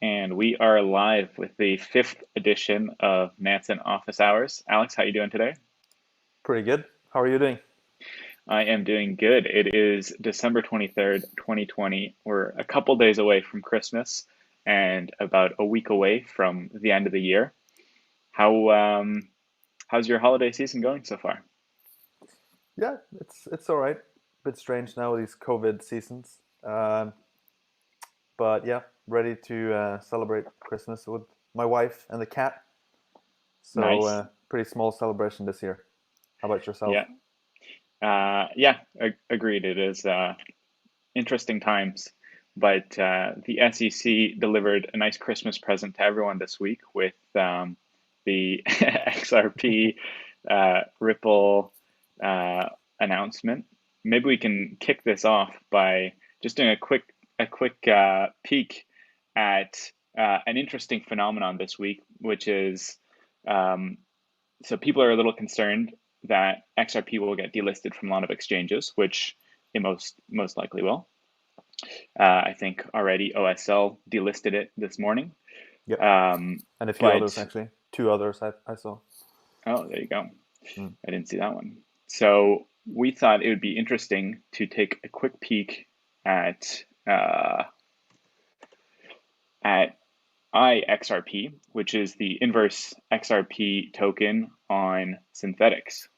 And we are live with the fifth edition of Nansen Office Hours. Alex, how you doing today? Pretty good. How are you doing? I am doing good. It is December 23rd, 2020. We're a couple days away from Christmas and about a week away from the end of the year. How how's your holiday season going so far? Yeah, it's all right. Bit strange now these COVID seasons, but yeah, ready to celebrate Christmas with my wife and the cat. So Nice. pretty small celebration this year. How about yourself? Yeah. Yeah, agreed. It is interesting times, but the SEC delivered a nice Christmas present to everyone this week with the XRP Ripple uh, announcement. Maybe we can kick this off by just doing a quick peek at an interesting phenomenon this week, which is um, so people are a little concerned that XRP will get delisted from a lot of exchanges, which it most likely will. I think already OSL delisted it this morning. Yep, Um, and a few others but actually. Two others I saw. oh, there you go. Mm. I didn't see that one. So we thought it would be interesting to take a quick peek at at iXRP, which is the inverse XRP token on synthetics.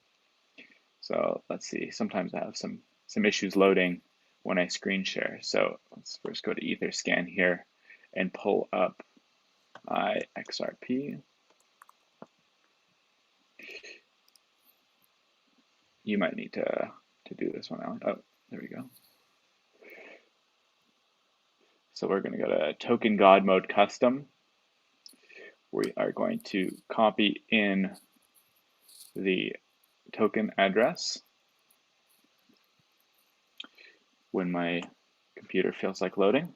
So let's see. Sometimes I have some issues loading when I screen share. So let's first go to Etherscan here and pull up iXRP. You might need to do this one out. Oh, there we go. So we're going to go to token God mode custom. We are going to copy in the token address when my computer feels like loading.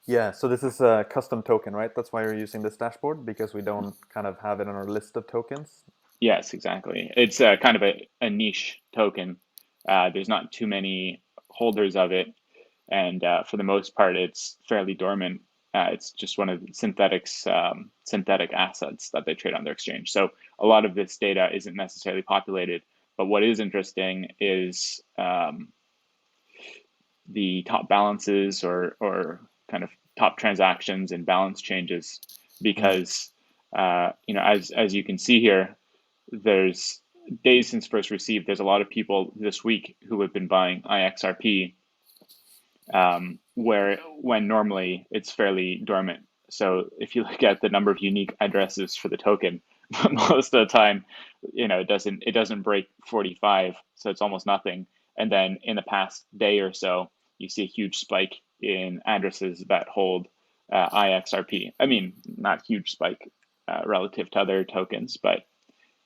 Yeah, so this is a custom token, right? That's why you're using this dashboard because we don't kind of have it on our list of tokens. Yes, exactly. It's kind of a niche token. There's not too many holders of it, and for the most part, it's fairly dormant. It's just one of synthetics synthetic assets that they trade on their exchange. So a lot of this data isn't necessarily populated. But what is interesting is the top balances or kind of top transactions and balance changes, Mm. because as you can see here, there's days since first received. There's a lot of people this week who have been buying IXRP, where when normally it's fairly dormant. So if you look at the number of unique addresses for the token, Mm. most of the time, it doesn't break 45, so it's almost nothing. And then in the past day or so, you see a huge spike in addresses that hold IXRP. I mean, not huge spike relative to other tokens, but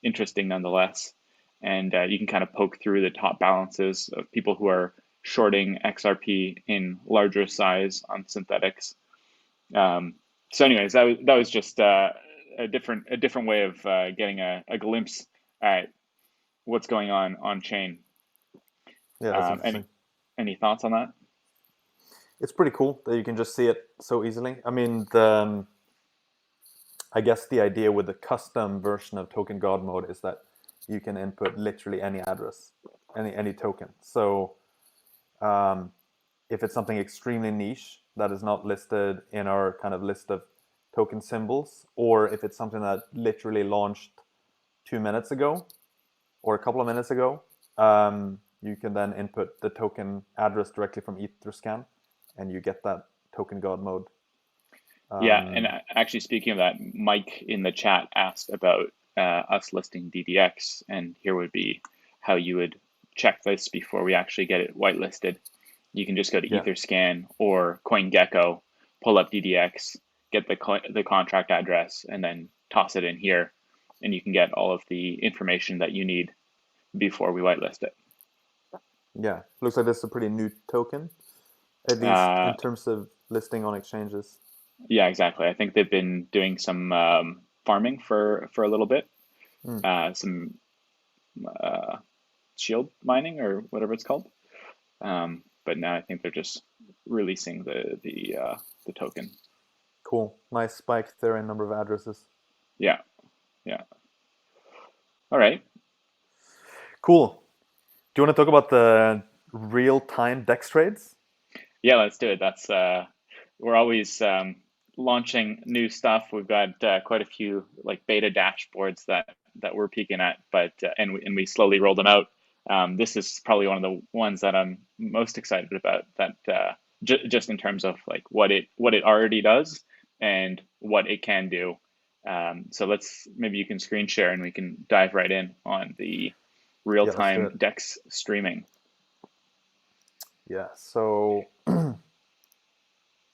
interesting nonetheless. And you can kind of poke through the top balances of people who are shorting XRP in larger size on synthetics. Um, so, anyways, that was just a different way of getting a glimpse at what's going on chain. Yeah, that's Um, interesting. any any thoughts on that? It's pretty cool that you can just see it so easily. I mean, I guess the idea with the custom version of token God mode is that you can input literally any address, any token. So um, if it's something extremely niche that is not listed in our kind of list of token symbols, or if it's something that literally launched 2 minutes ago or a couple of minutes ago, you can then input the token address directly from Etherscan, and you get that token God mode. Yeah, and Um, actually, speaking of that, Mike in the chat asked about us listing DDX, and here would be how you would check this before we actually get it whitelisted. You can just go to yeah, Etherscan or CoinGecko, pull up DDX, get the contract address, and then toss it in here, and you can get all of the information that you need before we whitelist it. yeah. Looks like this is a pretty new token, at least Uh, in terms of listing on exchanges. yeah, exactly. I think they've been doing some farming for a little bit, Mm. some uh, shield mining or whatever it's called. But now I think they're just releasing the the token. Cool. Nice spike there in number of addresses. Yeah, yeah. All right. Cool. Do you want to talk about the real-time DEX trades? Yeah, let's do it. That's we're always launching new stuff. We've got quite a few like beta dashboards that we're peeking at, but and we slowly roll them out. This is probably one of the ones that I'm most excited about. That just in terms of like what it already does and what it can do. So let's maybe you can screen share and we can dive right in on the real Yeah, let's do time it. DEX streaming. Yeah, so the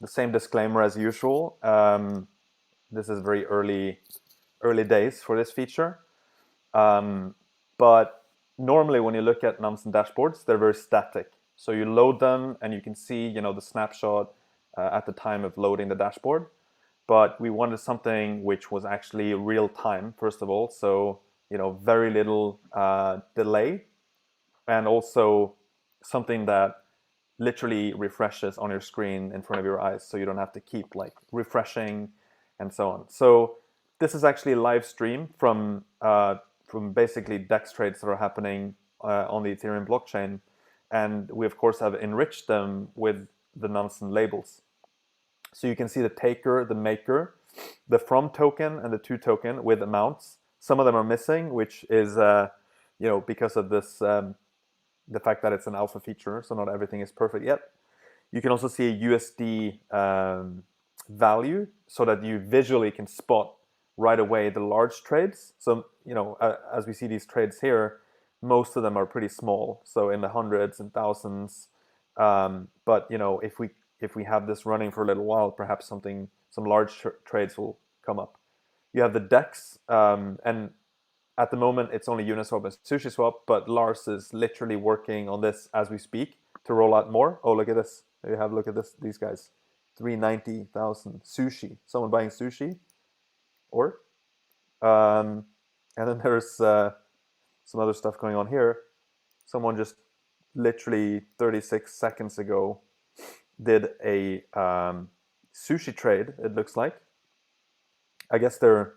same disclaimer as usual. This is very early days for this feature. But normally when you look at Nansen dashboards, they're very static. So you load them and you can see, the snapshot at the time of loading the dashboard. But we wanted something which was actually real time, first of all. So, very little delay, and also something that literally refreshes on your screen in front of your eyes, so you don't have to keep like refreshing and so on. So this is actually a live stream from basically DEX trades that are happening on the Ethereum blockchain, and we of course have enriched them with the Nansen labels. So you can see the taker, the maker, the from token, and the to token with amounts. Some of them are missing, which is because of this the fact that it's an alpha feature, so not everything is perfect yet. You can also see a USD value so that you visually can spot right away the large trades. So, as we see these trades here, most of them are pretty small, so in the hundreds and thousands. But if we have this running for a little while, perhaps some large trades will come up. You have the DEX, and at the moment it's only Uniswap and SushiSwap, but Lars is literally working on this as we speak to roll out more. Oh, look at this. There you have a look at this. These guys, 390,000 sushi. Someone buying sushi, or and then there's some other stuff going on here. Someone just literally 36 seconds ago did a sushi trade. It looks like. I guess they're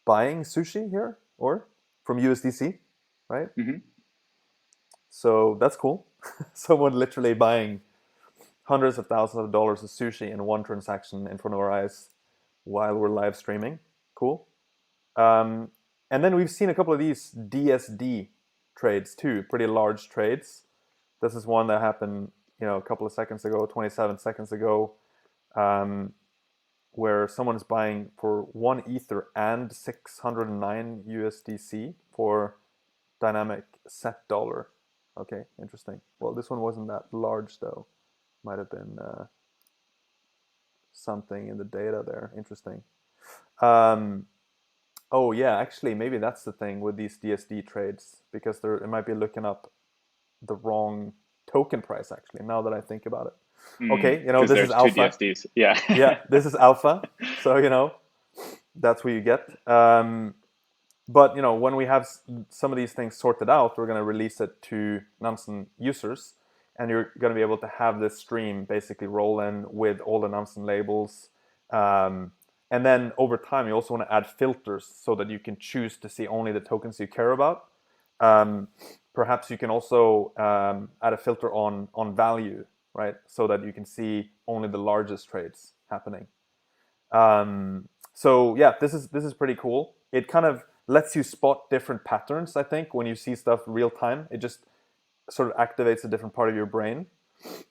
buying sushi here, or from USDC, right? Hmm. So that's cool. Someone literally buying hundreds of thousands of dollars of sushi in one transaction in front of our eyes while we're live streaming. Cool. Um, and then we've seen a couple of these DSD trades too, pretty large trades. This is one that happened, a couple of seconds ago, 27 seconds ago, um, where someone is buying for one Ether and 609 USDC for dynamic set dollar. Okay, interesting. Well, this one wasn't that large though. Might have been something in the data there. Interesting. Um, oh yeah, actually, maybe that's the thing with these DSD trades, because it might be looking up the wrong token price. Actually, now that I think about it. Okay, Because this is there's two alpha. DSDs. Yeah. Yeah, this is alpha. So that's what you get. But when we have some of these things sorted out, we're going to release it to Nansen users, and you're going to be able to have this stream basically roll in with all the Nansen labels. And then over time, you also want to add filters so that you can choose to see only the tokens you care about. Perhaps you can also add a filter on value, right? So that you can see only the largest trades happening. So yeah, this is pretty cool. It kind of lets you spot different patterns. I think when you see stuff real time, it just sort of activates a different part of your brain.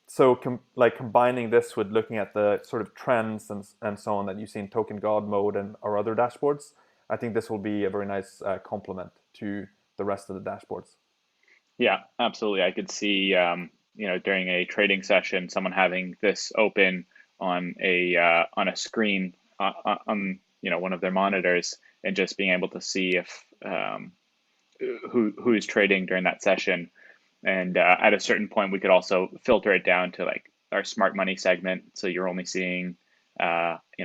So combining this with looking at the sort of trends and so on that you see in Token God mode and our other dashboards, I think this will be a very nice complement to the rest of the dashboards. Yeah, absolutely. I could see, during a trading session, someone having this open on a screen on one of their monitors, and just being able to see if who's trading during that session. And at a certain point, we could also filter it down to like our smart money segment, so you're only seeing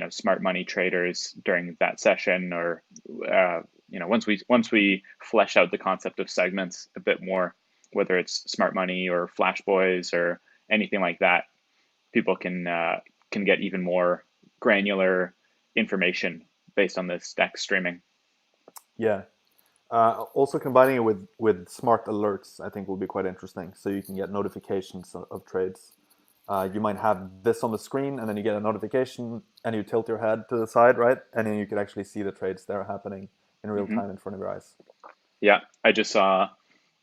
smart money traders during that session, or once we flesh out the concept of segments a bit more, whether it's smart money or flash boys or anything like that, people can can get even more granular information based on this DEX streaming. Yeah. Also combining it with smart alerts, I think will be quite interesting. So you can get notifications of trades. You might have this on the screen, and then you get a notification, and you tilt your head to the side, right? And then you can actually see the trades that are happening in real Hmm. time in front of your eyes. Yeah, I just saw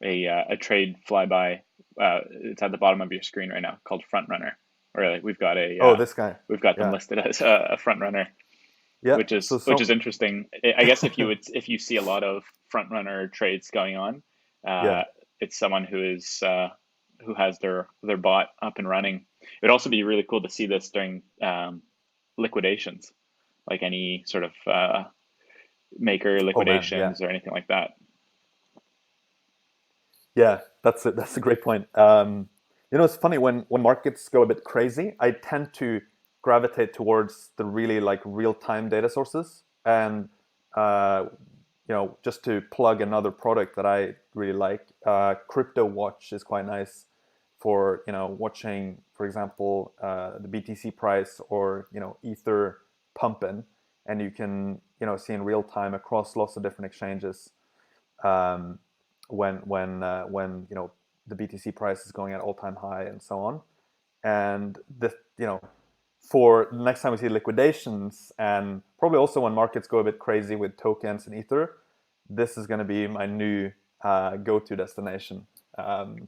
a trade flyby. It's at the bottom of your screen right now, called Front Runner. Or like, Oh, this guy. we've got them Yeah. listed as a front runner, Yeah. So which is some. interesting. I guess if you see a lot of front runner trades going on, Yeah. uh, it's someone who has their bot up and running. It would also be really cool to see this during liquidations, like any sort of maker Oh man. Yeah. liquidations or anything like that. Yeah. That's a great point. It's funny when markets go a bit crazy. I tend to gravitate towards the really like real time data sources, and uh, just to plug another product that I really like, Crypto Watch is quite nice for watching, for example, the BTC price or Ether pumping, and you can see in real time across lots of different exchanges um, when the BTC price is going at all time high and so on, and for the next time we see liquidations, and probably also when markets go a bit crazy with tokens and Ether, this is going to be my new go-to destination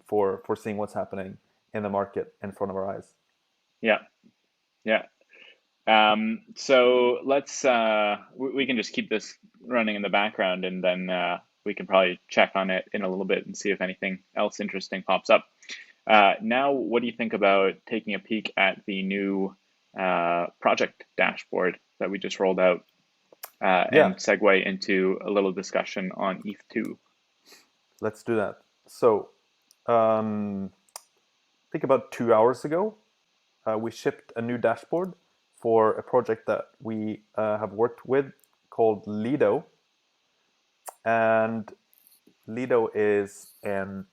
for seeing what's happening in the market in front of our eyes. Yeah, yeah. So let's we can just keep this running in the background, and then we can probably check on it in a little bit and see if anything else interesting pops up. Now, what do you think about taking a peek at the new project dashboard that we just rolled out, Yeah, and segue into a little discussion on ETH2? let's do that. So, I think about 2 hours ago, we shipped a new dashboard for a project that we have worked with called Lido. And Lido is an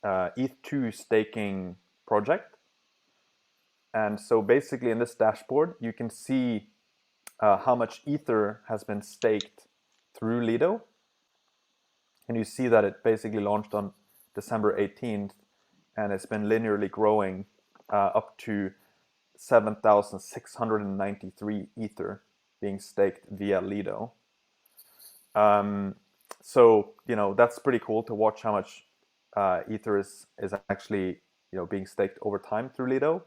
ETH2 staking project. And so basically in this dashboard, you can see how much Ether has been staked through Lido. And you see that it basically launched on December 18th, and it's been linearly growing up to 7,693 Ether being staked via Lido. So that's pretty cool to watch how much Ether is actually being staked over time through Lido.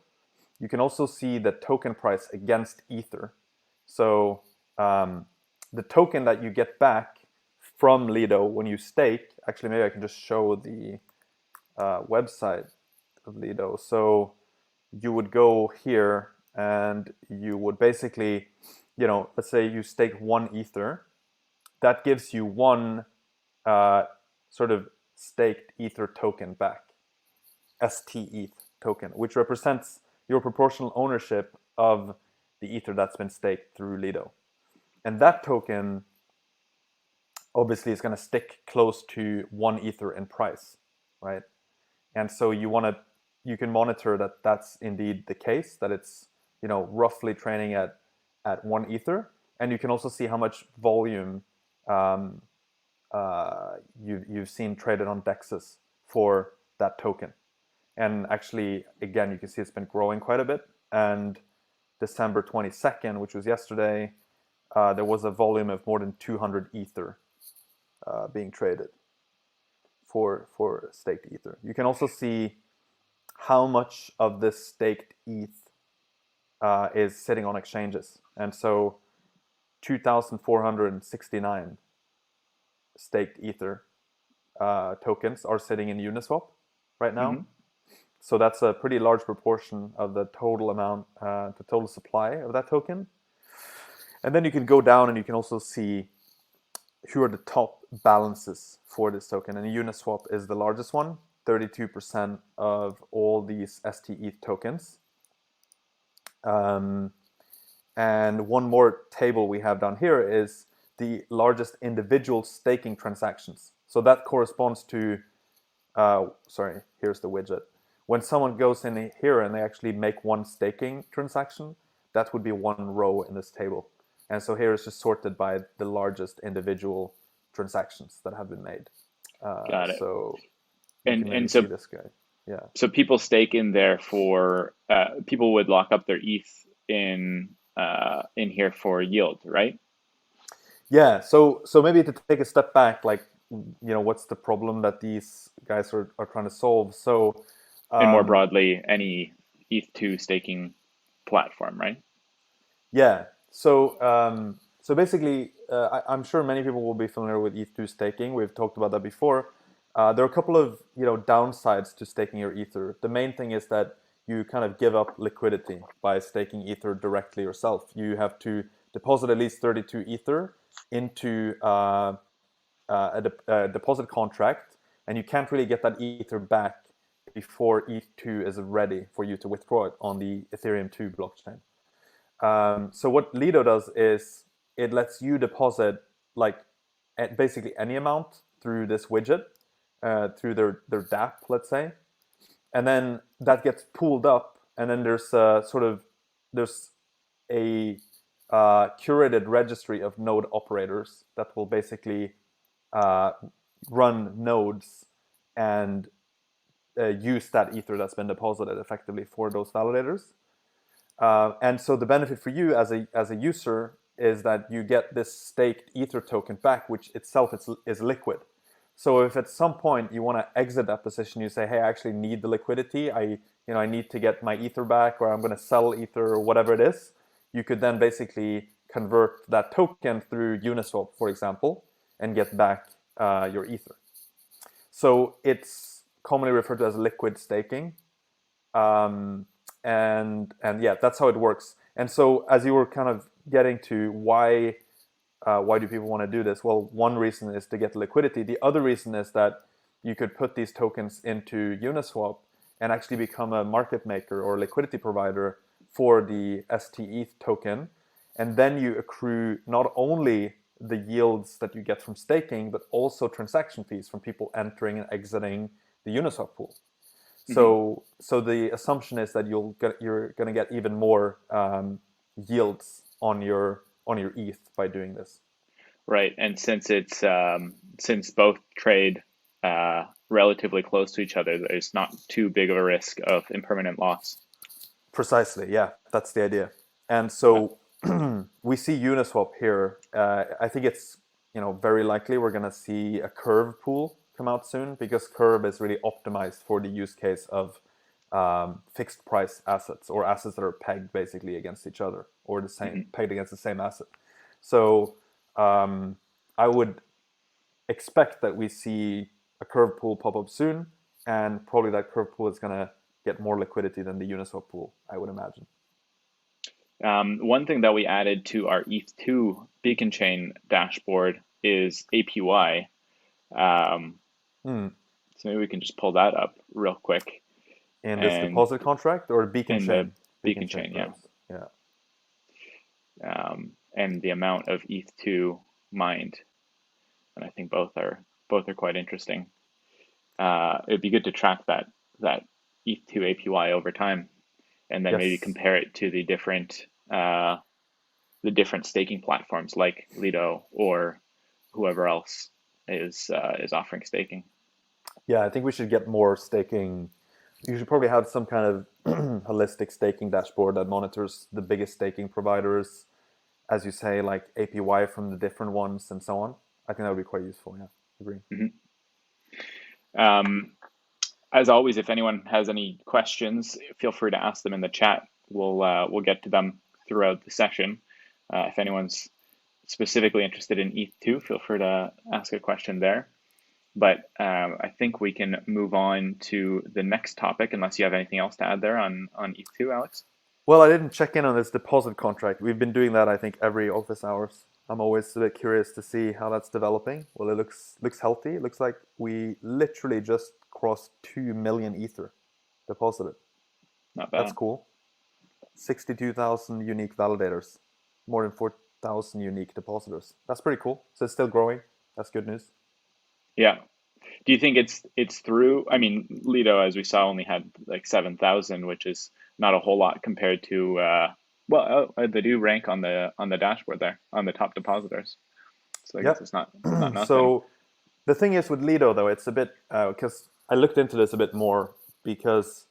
You can also see the token price against Ether. So the token that you get back from Lido when you stake, actually maybe I can just show the website of Lido. So you would go here and you would basically, let's say you stake 1 Ether, that gives you one sort of staked Ether token back, STETH token, which represents your proportional ownership of the Ether that's been staked through Lido. And that token obviously is going to stick close to 1 Ether in price, right? And so you can monitor that that's indeed the case, that it's roughly trading at 1 Ether, and you can also see how much volume um, you've seen traded on dexes for that token. And actually, again, you can see it's been growing quite a bit. And December 22nd, which was yesterday, there was a volume of more than 200 Ether being traded for staked Ether. You can also see how much of this staked ETH is sitting on exchanges. And so 2,469 staked Ether tokens are sitting in Uniswap right now. Mm-hmm. So that's a pretty large proportion of the total amount, the total supply of that token. And then you can go down and you can also see who are the top balances for this token. And Uniswap is the largest one, 32% of all these STETH tokens. And one more table we have down here is the largest individual staking transactions. So that corresponds to, sorry, here's the widget. When someone goes in here and they actually make one staking transaction, that would be one row in this table. And so here it's just sorted by the largest individual transactions that have been made. Got it. So you And can maybe and see so this guy. Yeah. so people stake in there for people would lock up their ETH in here for yield, right? Yeah. So maybe to take a step back, like, what's the problem that these guys are trying to solve? So And more um, broadly, any ETH2 staking platform, right? yeah. So basically, I'm sure many people will be familiar with ETH2 staking. We've talked about that before. There are a couple of downsides to staking your Ether. The main thing is that you kind of give up liquidity by staking Ether directly yourself. You have to deposit at least 32 Ether into a deposit contract, and you can't really get that Ether back before ETH2 is ready for you to withdraw it on the Ethereum 2 blockchain. So what Lido does is it lets you deposit like basically any amount through this widget, through their dApp, let's say, and then that gets pooled up, and then there's a curated registry of node operators that will basically uh, run nodes and use that ether that's been deposited effectively for those validators. And so the benefit for you as a user is that you get this staked ether token back, which itself is liquid. So if at some point you want to exit that position, you say, "Hey, I actually need the liquidity. I need to get my ether back, or I'm going to sell ether, or whatever it is." You could then basically convert that token through Uniswap, for example, and get back your ether. So it's commonly referred to as liquid staking. Um, and yeah, that's how it works. And so as you were kind of getting to why do people want to do this? Well, one reason is to get liquidity. The other reason is that you could put these tokens into Uniswap and actually become a market maker or liquidity provider for the STETH token. And then you accrue not only the yields that you get from staking, but also transaction fees from people entering and exiting the Uniswap pool. Hmm. So the assumption is that you're going to get even more yields on your ETH by doing this. Right. And since both trade relatively close to each other, there's not too big of a risk of impermanent loss. Precisely, yeah, that's the idea. And Uh, so we see Uniswap here. I think it's very likely we're going to see a Curve pool come out soon because Curve is really optimized for the use case of fixed price assets or assets that are pegged basically against each other or the same mhm. pegged against the same asset. So I would expect that we see a Curve pool pop up soon, and probably that Curve pool is going to get more liquidity than the Uniswap pool, I would imagine. One thing that we added to our ETH2 beacon chain dashboard is APY. Um, Hmm. so maybe we can just pull that up real quick In this and deposit contract or beacon in the chain? Beacon beacon chain, chain, yeah. perhaps. Yeah. And the amount of ETH2 mined. And I think both are quite interesting. It'd be good to track that ETH2 APY over time, and then maybe Yes. compare it to uh, the different staking platforms like Lido or whoever else is offering staking. Yeah, I think we should get more staking. You should probably have some kind of holistic staking dashboard that monitors the biggest staking providers, as you say, like APY from the different ones and so on. I think that would be quite useful. Yeah, agree. Mhm. Um, as always, if anyone has any questions, feel free to ask them in the chat. We'll get to them throughout the session. If anyone's specifically interested in ETH2, feel free to ask a question there. But I think we can move on to the next topic, unless you have anything else to add there on ETH2, Alex. Well, I didn't check in on this deposit contract. We've been doing that, I think, every office hours. I'm always a bit curious to see how that's developing. Well, it looks healthy. It looks like we literally just crossed 2 million ether deposited. Not That's bad. cool. 62,000 unique validators, more than 4,000 unique depositors. That's pretty cool. So it's still growing. That's good news. Yeah. Do you think it's through? I mean, Lido, as we saw, only had like 7,000, which is not a whole lot compared to Well, they do rank on the dashboard there on the top depositors. So I guess Yep. it's not nothing. So the thing is with Lido though, it's a bit because I looked into this a bit more because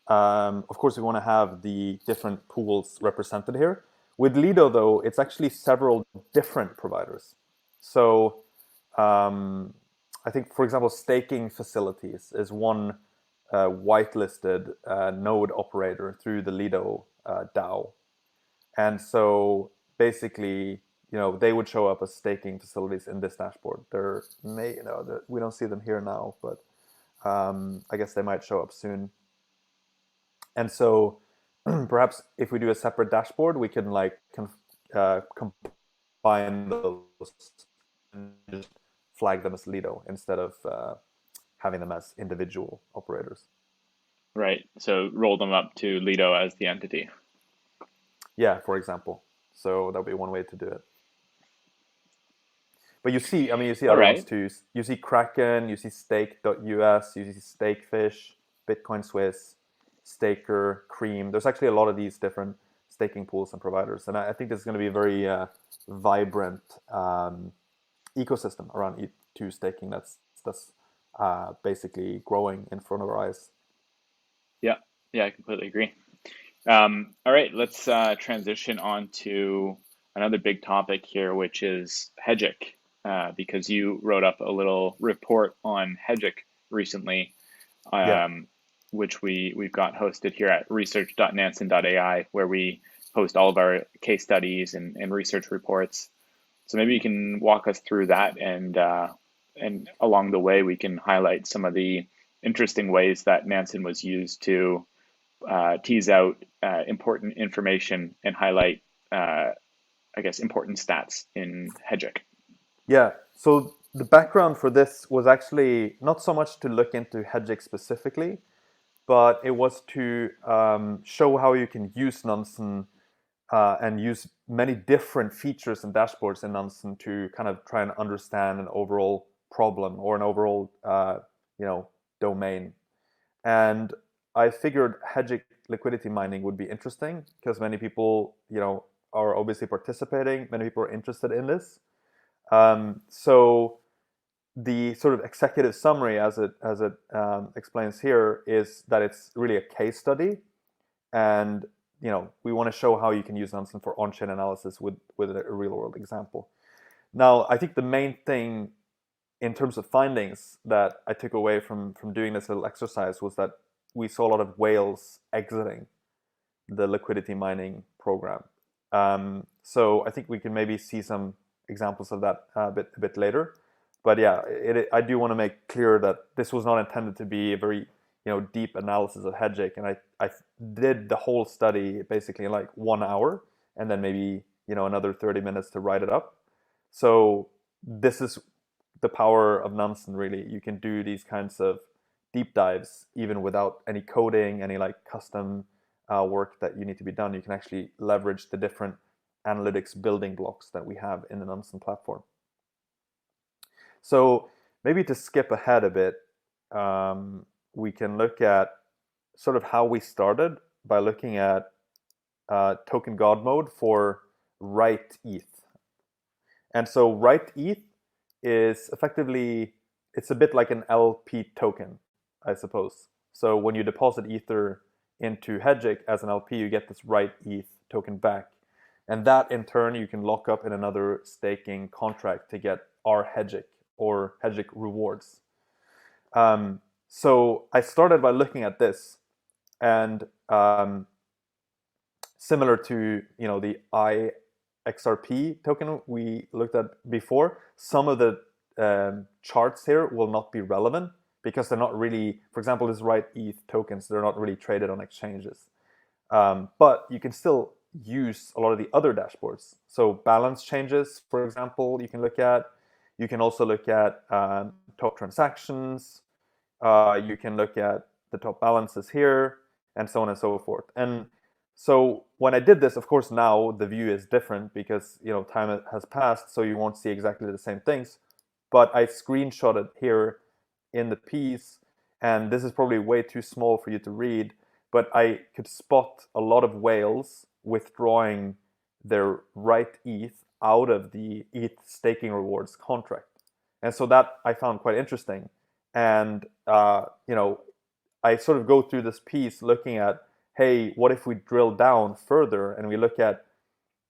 of course we want to have the different pools represented here. With Lido though, it's actually several different providers. So um, I think, for example, staking facilities is one whitelisted node operator through the Lido DAO. And so basically, they would show up as staking facilities in this dashboard. We don't see them here now, but I guess they might show up soon. And so perhaps if we do a separate dashboard, we can like combine those and just flag them as Lido instead of having them as individual operators. Right. So roll them up to Lido as the entity. Yeah, for example. So that would be one way to do it. But you see All other ones right. too. You see Kraken, you see Stake.us, you see Stakefish, Bitcoin Swiss, Staker, Cream. There's actually a lot of these different staking pools and providers, and I think this is going to be a very vibrant ecosystem around E2 staking. That's basically growing in front of our eyes. Yeah. Yeah, I completely agree. All right, let's transition on to another big topic here, which is Hedgic, because you wrote up a little report on Hedgic recently, Yeah, um, which we've got hosted here at research.nansen.ai, where we post all of our case studies and research reports. So maybe you can walk us through that, and along the way we can highlight some of the interesting ways that Nansen was used to tease out important information and highlight, I guess, important stats in Hedgic. yeah. So the background for this was actually not so much to look into Hedgic specifically, but it was to show how you can use Nansen and use many different features and dashboards in Nansen to kind of try and understand an overall problem or an overall domain. And I figured Hedgic liquidity mining would be interesting because many people are obviously participating. Many people are interested in this. So the sort of executive summary, as it explains here, is that it's really a case study, and we want to show how you can use Nansen for on-chain analysis with a real-world example. Now, I think the main thing in terms of findings that I took away from doing this little exercise was that we saw a lot of whales exiting the liquidity mining program. So I think we can maybe see some examples of that a bit later. But yeah, I do want to make clear that this was not intended to be a very deep analysis of Hedgic, and I did the whole study basically in like 1 hour, and then maybe another 30 minutes to write it up. So this is the power of Nansen. Really, you can do these kinds of deep dives even without any coding, any like custom work that you need to be done. You can actually leverage the different analytics building blocks that we have in the Nansen platform. So maybe to skip ahead a bit, we can look at sort of how we started by looking at token God mode for write ETH. And so write ETH is effectively, it's a bit like an LP token, I suppose. So when you deposit Ether into Hedgic as an LP, you get this write ETH token back. And that in turn, you can lock up in another staking contract to get our Hedgic or Hedgic rewards. So I started by looking at this, and similar to the IXRP token we looked at before, some of the charts here will not be relevant because they're not really, for example, this write ETH tokens, they're not really traded on exchanges. But you can still use a lot of the other dashboards. So balance changes, for example, you can look at. You can also look at top transactions. You can look at the top balances here, and so on and so forth. And so when I did this, of course, now the view is different because time has passed, so you won't see exactly the same things. But I screenshotted here in the piece, and this is probably way too small for you to read, but I could spot a lot of whales withdrawing their right ETH out of the ETH staking rewards contract. And so that I found quite interesting. And, I sort of go through this piece looking at, hey, what if we drill down further and we look at,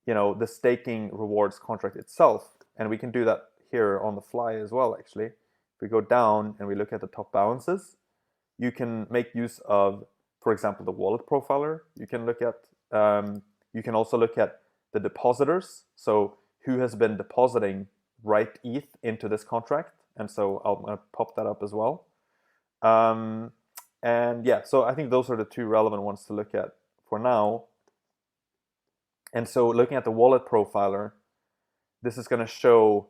the staking rewards contract itself? And we can do that here on the fly as well, actually. If we go down and we look at the top balances, you can make use of, for example, the wallet profiler. You can look at, you can also look at the depositors. So who has been depositing right ETH into this contract? And so I'm going to pop that up as well. And yeah, so I think those are the two relevant ones to look at for now. And so looking at the wallet profiler, this is going to show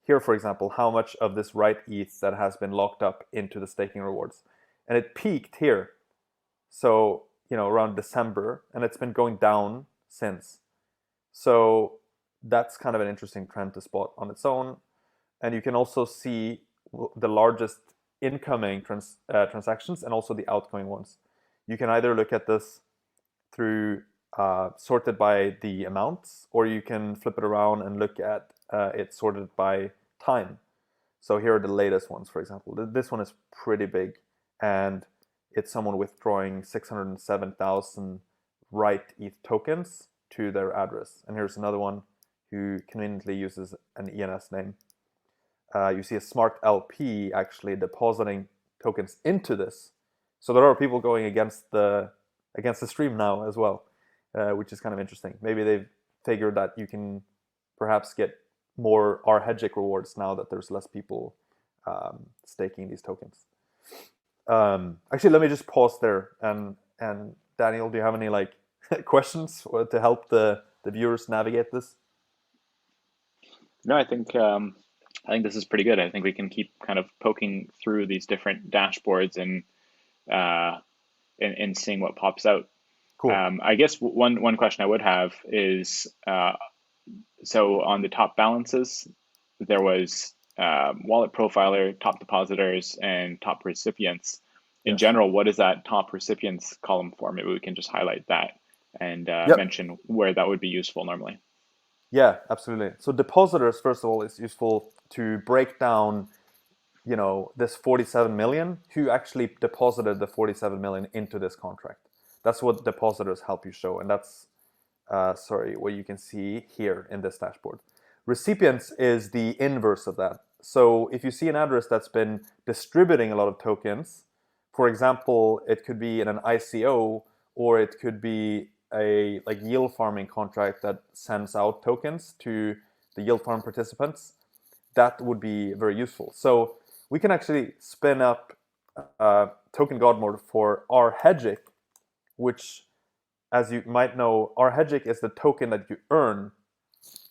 here, for example, how much of this right ETH that has been locked up into the staking rewards. And it peaked here, so, around December, and it's been going down since. So that's kind of an interesting trend to spot on its own. And you can also see the largest incoming transactions and also the outgoing ones. You can either look at this through sorted by the amounts, or you can flip it around and look at it sorted by time. So here are the latest ones, for example. This one is pretty big, and it's someone withdrawing 607,000 right ETH tokens to their address. And here's another one who conveniently uses an ENS name. You see a smart LP actually depositing tokens into this. So there are people going against the stream now as well, which is kind of interesting. Maybe they've figured that you can perhaps get more R-Hedgic rewards now that there's less people staking these tokens. Actually, let me just pause there. And Daniel, do you have any questions to help the viewers navigate this? No, I think this is pretty good. I think we can keep kind of poking through these different dashboards and seeing what pops out. Cool. I guess one question I would have is, so on the top balances, there was wallet profiler, top depositors, and top recipients. In general, what is that top recipients column for? Maybe we can just highlight that and mention where that would be useful normally. Yeah, absolutely. So depositors, first of all, is useful to break down, this 47 million, who actually deposited the 47 million into this contract. That's what depositors help you show. And that's, what you can see here in this dashboard. Recipients is the inverse of that. So if you see an address that's been distributing a lot of tokens, for example, it could be in an ICO, or it could be a yield farming contract that sends out tokens to the yield farm participants, that would be very useful. So we can actually spin up token god mode for R-Hedgic, which, as you might know, R-Hedgic is the token that you earn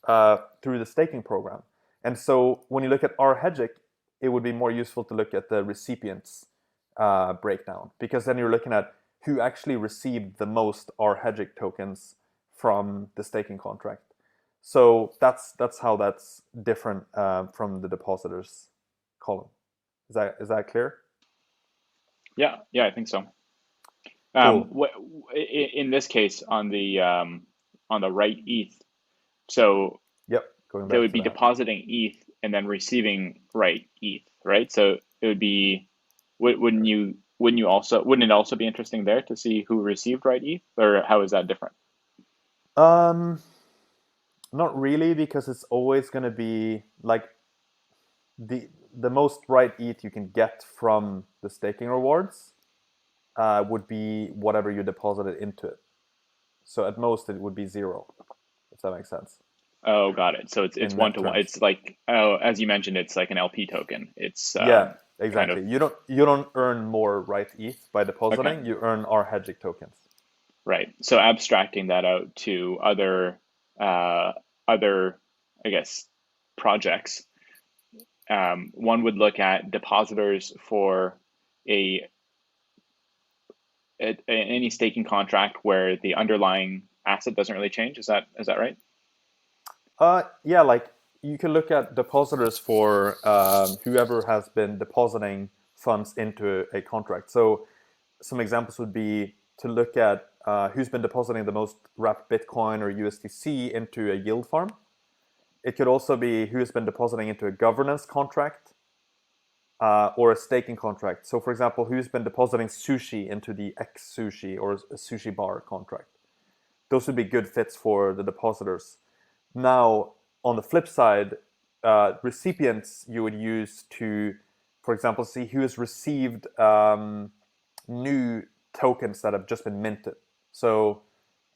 through the staking program. And so when you look at R-Hedgic, it would be more useful to look at the recipients breakdown, because then you're looking at who actually received the most R-Hedgic tokens from the staking contract. So that's how that's different from the depositors column. Is that clear? Yeah, I think so. Cool. In this case, on the right ETH, so Yep. Going they back would to be that. depositing ETH and then receiving right ETH, right? So it would be, wouldn't it also be interesting there to see who received right ETH, or how is that different? Not really, because it's always going to be the most right ETH you can get from the staking rewards would be whatever you deposited into it. So at most it would be 0, if that makes sense. Oh, got it. So it's In one net to one. terms. It's like, oh, as you mentioned, it's like an LP token. It's Yeah, kind of exactly. You don't earn more right ETH by okay, depositing. You earn R-Hedgic tokens. right. So abstracting that out to other, I guess, projects. One would look at depositors for a any staking contract where the underlying asset doesn't really change. Is that right? Yeah, you can look at depositors for whoever has been depositing funds into a contract. So some examples would be to look at who's been depositing the most wrapped Bitcoin or USDC into a yield farm. It could also be who's been depositing into a governance contract or a staking contract. So, for example, who's been depositing sushi into the X sushi or a sushi bar contract. Those would be good fits for the depositors. Now, on the flip side, recipients you would use to, for example, see who has received new tokens that have just been minted. So,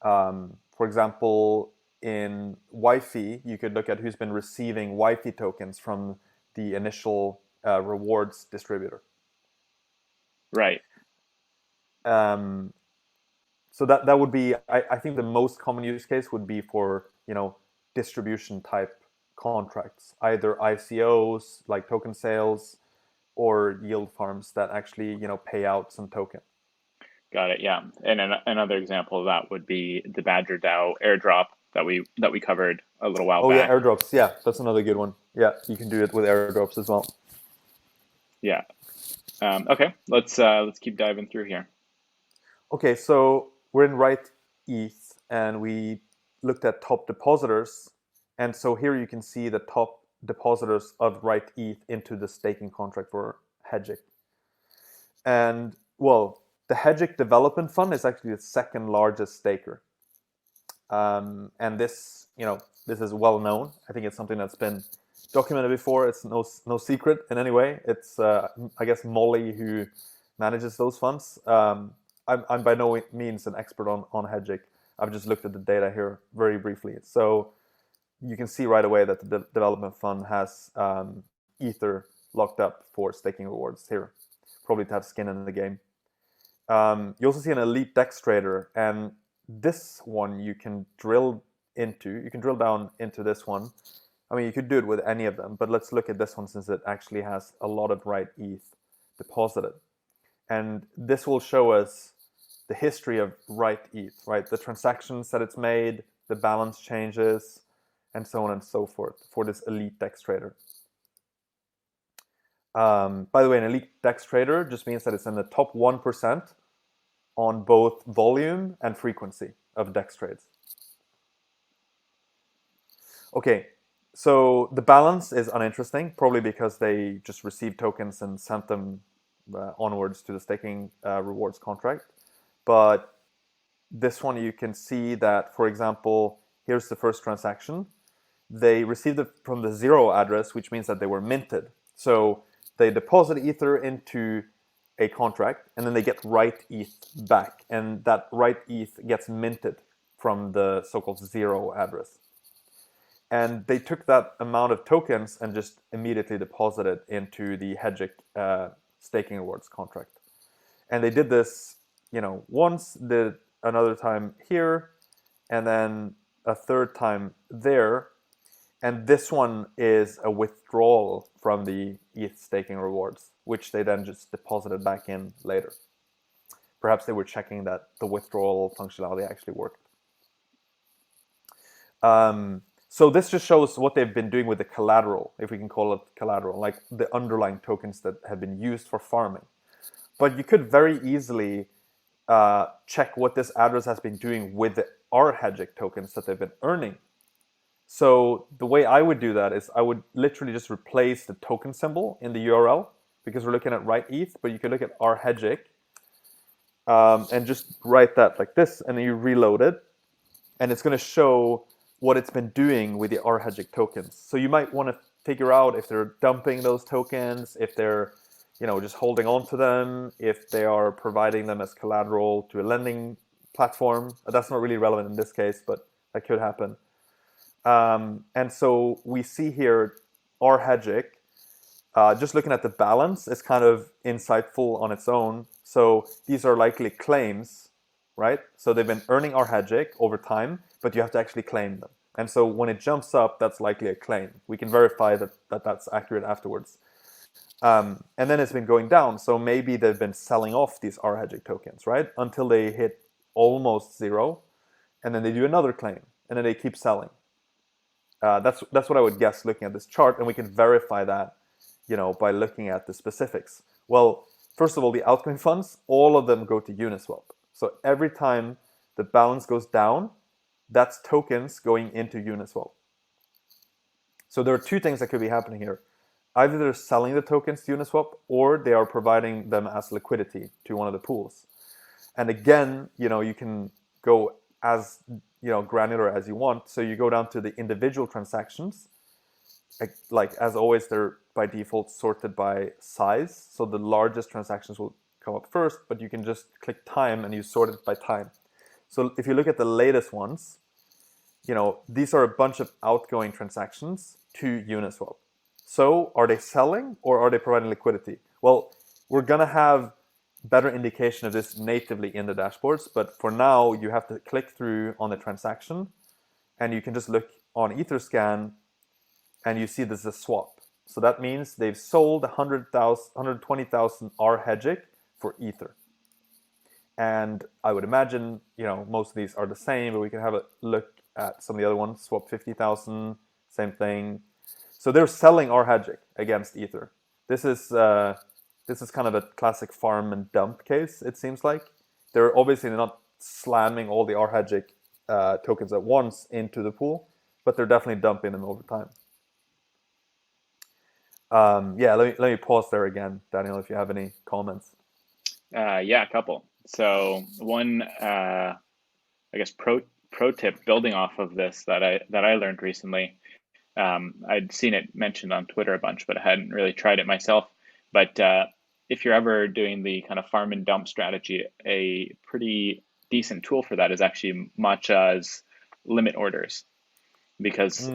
for example, in Wi-Fi, you could look at who's been receiving Wi-Fi tokens from the initial rewards distributor. Right. So that would be, I think the most common use case would be for, distribution type contracts, either ICOs like token sales or yield farms that actually, pay out some token. Got it. Yeah. And another example of that would be the Badger DAO airdrop that we covered a little while Oh yeah, back. airdrops. Yeah, that's another good one. Yeah, you can do it with airdrops as well. Yeah. Okay. Let's keep diving through here. Okay, so we're in right ETH and we looked at top depositors. And so here you can see the top depositors of right ETH into the staking contract for Hedgic. And well, the Hedgic Development Fund is actually the second largest staker. And this, this is well known. I think it's something that's been documented before. It's no secret in any way. It's, I guess, Molly who manages those funds. I'm by no means an expert on Hedgic. I've just looked at the data here very briefly. So you can see right away that the development fund has Ether locked up for staking rewards here, probably to have skin in the game. You also see an elite DEX trader, and this one you can drill into. You can drill down into this one. I mean, you could do it with any of them, but let's look at this one since it actually has a lot of right ETH deposited. And this will show us the history of right ETH, right? The transactions that it's made, the balance changes, and so on and so forth for this elite DEX trader. By the way, an elite DEX trader just means that it's in the top 1% on both volume and frequency of DEX trades. Okay, so the balance is uninteresting, probably because they just received tokens and sent them onwards to the staking rewards contract. But this one you can see that, for example, here's the first transaction. They received it from the 0 address, which means that they were minted. So they deposit Ether into a contract, and then they get right ETH back. And that right ETH gets minted from the so-called 0 address. And they took that amount of tokens and just immediately deposited into the Hedgic staking rewards contract. And they did this, once, did another time here, and then a third time there. And this one is a withdrawal from the ETH staking rewards, which they then just deposited back in later. Perhaps they were checking that the withdrawal functionality actually worked. So this just shows what they've been doing with the collateral, if we can call it collateral, like the underlying tokens that have been used for farming. But you could very easily check what this address has been doing with the Hedgic tokens that they've been earning. So the way I would do that is I would literally just replace the token symbol in the URL, because we're looking at right ETH, but you could look at Hedgic and just write that like this, and then you reload it, and it's going to show what it's been doing with the Hedgic tokens. So you might want to figure out if they're dumping those tokens, if they're just holding on to them, if they are providing them as collateral to a lending platform. That's not really relevant in this case, but that could happen. And so we see here Hedgic, just looking at the balance is kind of insightful on its own. So these are likely claims, right? So they've been earning Hedgic over time, but you have to actually claim them. And so when it jumps up, that's likely a claim. We can verify that that's accurate afterwards. And then it's been going down. So maybe they've been selling off these Hedgic tokens, right? Until they hit almost 0. And then they do another claim. And then they keep selling. That's what I would guess looking at this chart. And we can verify that, by looking at the specifics. Well, first of all, the altcoin funds, all of them go to Uniswap. So every time the balance goes down, that's tokens going into Uniswap. So there are two things that could be happening here. Either they're selling the tokens to Uniswap, or they are providing them as liquidity to one of the pools. And again, you can go as granular as you want. So you go down to the individual transactions. Like as always, they're by default sorted by size. So the largest transactions will come up first, but you can just click time and you sort it by time. So if you look at the latest ones, these are a bunch of outgoing transactions to Uniswap. So are they selling or are they providing liquidity? Well, we're going to have better indication of this natively in the dashboards, but for now you have to click through on the transaction and you can just look on Etherscan and you see this is a swap. So that means they've sold 120,000 R-Hedgic for Ether. And I would imagine, most of these are the same, but we can have a look at some of the other ones. Swap 50,000, same thing. So they're selling R-Hedgic against Ether. This is kind of a classic farm and dump case, it seems like. They're obviously not slamming all the R-Hedgic tokens at once into the pool, but they're definitely dumping them over time. Let me pause there again, Daniel, if you have any comments. Yeah, a couple. So one, I guess pro tip building off of this that I learned recently. I'd seen it mentioned on Twitter a bunch, but I hadn't really tried it myself. But if you're ever doing the kind of farm and dump strategy, a pretty decent tool for that is actually Matcha's limit orders, because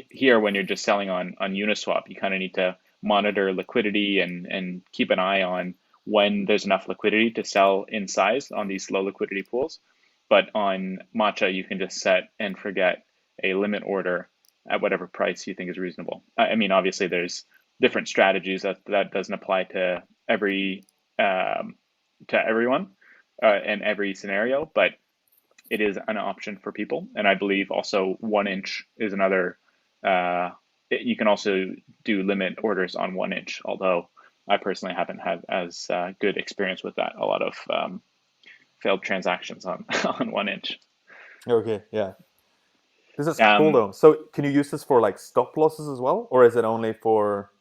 here when you're just selling on Uniswap, you kind of need to monitor liquidity and keep an eye on when there's enough liquidity to sell in size on these low liquidity pools. But on Matcha, you can just set and forget a limit order at whatever price you think is reasonable. I mean, obviously, there's different strategies that doesn't apply to everyone and every scenario, but it is an option for people. And I believe also 1 inch is another. You can also do limit orders on 1 inch, although I personally haven't had as good experience with that. A lot of failed transactions on on 1 inch. Okay, yeah. This is cool Um, though. So can you use this for like stop losses as well, or is it only for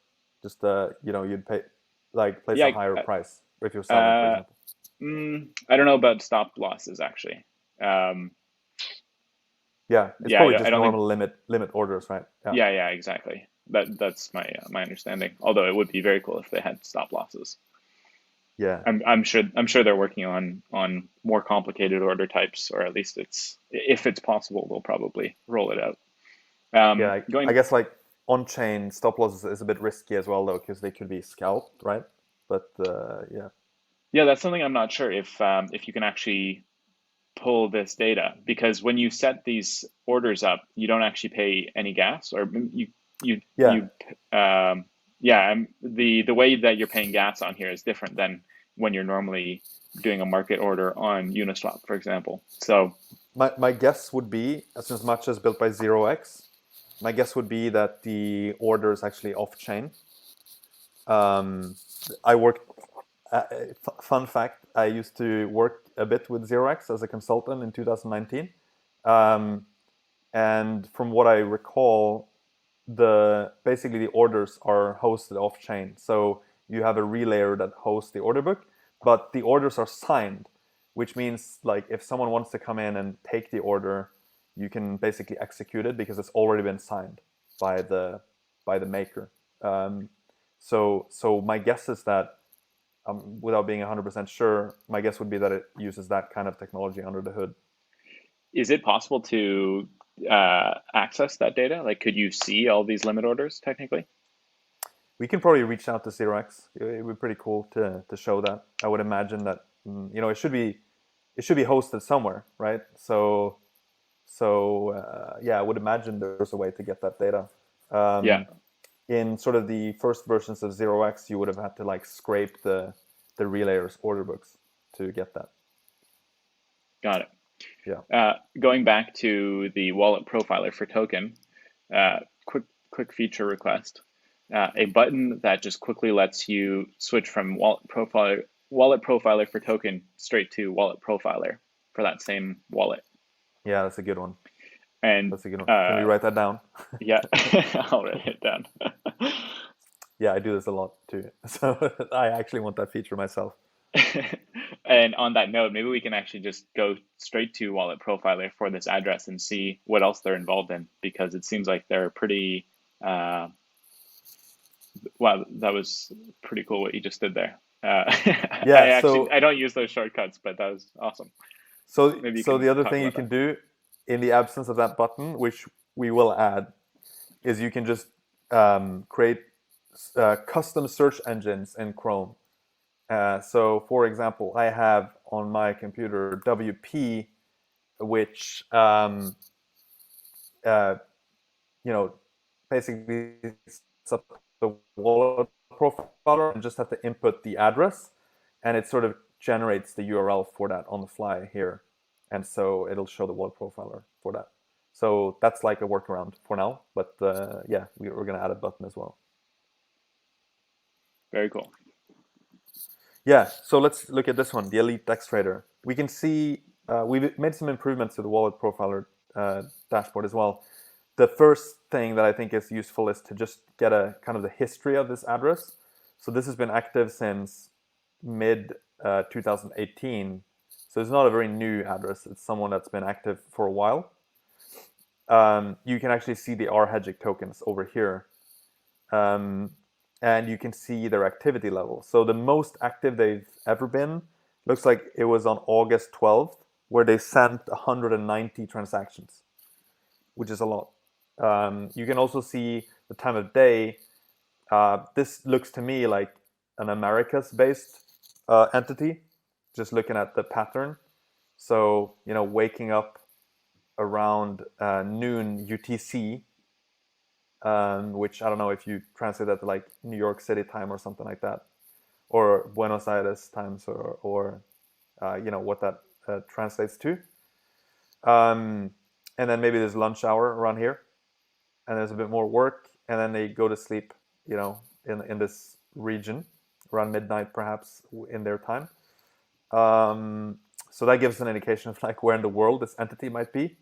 just you'd pay like place a yeah, higher price if you're selling, for uh, example? I don't know about stop losses actually. Um, Yeah, it's yeah, probably just I don't think. normal limit orders, right? Yeah, Yeah, exactly. That's my understanding. Although it would be very cool if they had stop losses. yeah, I'm sure they're working on more complicated order types, or at least it's if it's possible, they'll probably roll it out. yeah. I Going, guess like on-chain stop losses is a bit risky as well though, because they could be scalped, right? But yeah, yeah, that's something I'm not sure if you can actually pull this data, because when you set these orders up, you don't actually pay any gas, or yeah. you yeah, the way that you're paying gas on here is different than when you're normally doing a market order on Uniswap, for example. So My guess would be, as much as built by 0x, my guess would be that the order is actually off-chain. Um, I worked. Fun fact: I used to work a bit with 0x as a consultant in 2019, um, and from what I recall, basically the orders are hosted off-chain. So you have a relayer that hosts the order book, but the orders are signed, which means like if someone wants to come in and take the order, you can basically execute it because it's already been signed by the maker. So my guess is that, without being 100% sure, my guess would be that it uses that kind of technology under the hood. is it possible to access that data? Like, could you see all these limit orders technically? We can probably reach out to 0x. It would be pretty cool to show that. I would imagine that it should be hosted somewhere, right? So yeah, I would imagine there's a way to get that data. Yeah, In sort of the first versions of 0x, you would have had to like scrape the relayers order books to get that. got it. Yeah. Going back to the wallet profiler for token, uh, quick feature request. A button that just quickly lets you switch from wallet profiler for token straight to wallet profiler. for that same wallet. Yeah, that's a good one. And That's a good one. Can we uh, write that down? yeah, I'll write it down. Yeah, I do this a lot too. So I actually want that feature myself. And on that note, maybe we can actually just go straight to Wallet Profiler for this address and see what else they're involved in, because it seems like they're pretty. Wow, that was pretty cool what you just did there. Yeah, I don't use those shortcuts, but that was awesome. Maybe you so can the other talk thing you about that. can do in the absence of that button, which we will add, is you can just create custom search engines in Chrome. So, for example, I have on my computer WP, which uh, you know basically sets up the wallet profiler and just have to input the address, and it sort of generates the URL for that on the fly here, and so it'll show the wallet profiler for that. So that's like a workaround for now, but yeah, we're going to add a button as well. Very cool. Yeah, so let's look at this one, the Elite Dex Trader. We can see we've made some improvements to the wallet profiler dashboard as well. The first thing that I think is useful is to just get a kind of the history of this address. So this has been active since mid 2018. So it's not a very new address. It's someone that's been active for a while. You can actually see the RHegic tokens over here. Um, and you can see their activity level. So the most active they've ever been looks like it was on August 12th, where they sent 190 transactions, which is a lot. You can also see the time of day. This looks to me like an Americas-based entity, just looking at the pattern. So, waking up around noon UTC, which I don't know if you translate that to like New York City time or something like that, or Buenos Aires times, or what that translates to. Um, and then maybe there's lunch hour around here, and there's a bit more work, and then they go to sleep, in this region around midnight, perhaps in their time. So that gives an indication of like where in the world this entity might be.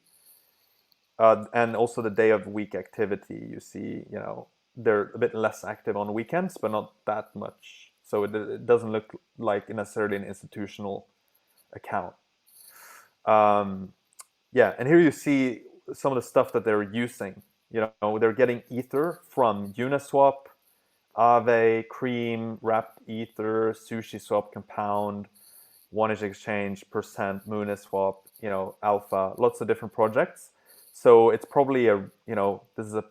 And also the day of week activity. You see, they're a bit less active on weekends, but not that much. So it doesn't look like necessarily an institutional account. Um, yeah, and here you see some of the stuff that they're using. They're getting Ether from Uniswap, Aave, Cream, Wrapped Ether, SushiSwap, Compound, OneInch Exchange, Percent, Mooniswap, Alpha, lots of different projects. So it's probably this is a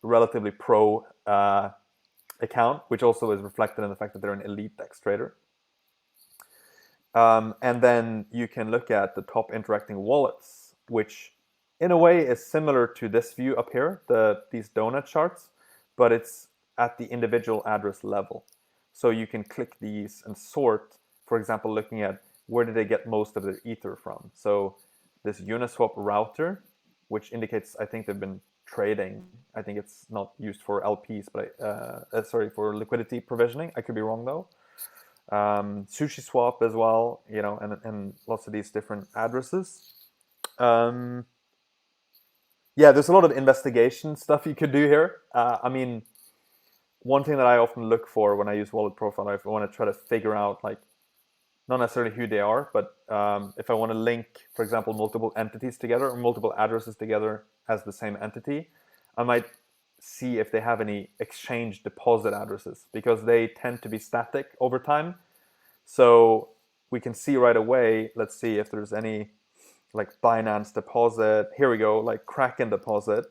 relatively pro account, which also is reflected in the fact that they're an elite DEX trader. And then you can look at the top interacting wallets, which in a way is similar to this view up here, these donut charts, but it's at the individual address level. So you can click these and sort, for example, looking at where did they get most of their Ether from. So this Uniswap router, which indicates I think they've been trading. I think it's not used for LPs, but sorry, for liquidity provisioning. I could be wrong though. SushiSwap as well, and lots of these different addresses. Yeah, there's a lot of investigation stuff you could do here. I mean, one thing that I often look for when I use Wallet Profiler, if I want to try to figure out, like, not necessarily who they are, but if I want to link, for example, multiple entities together or multiple addresses together as the same entity, I might see if they have any exchange deposit addresses, because they tend to be static over time. So we can see right away, let's see if there's any like Binance deposit. Here we go, like Kraken deposit.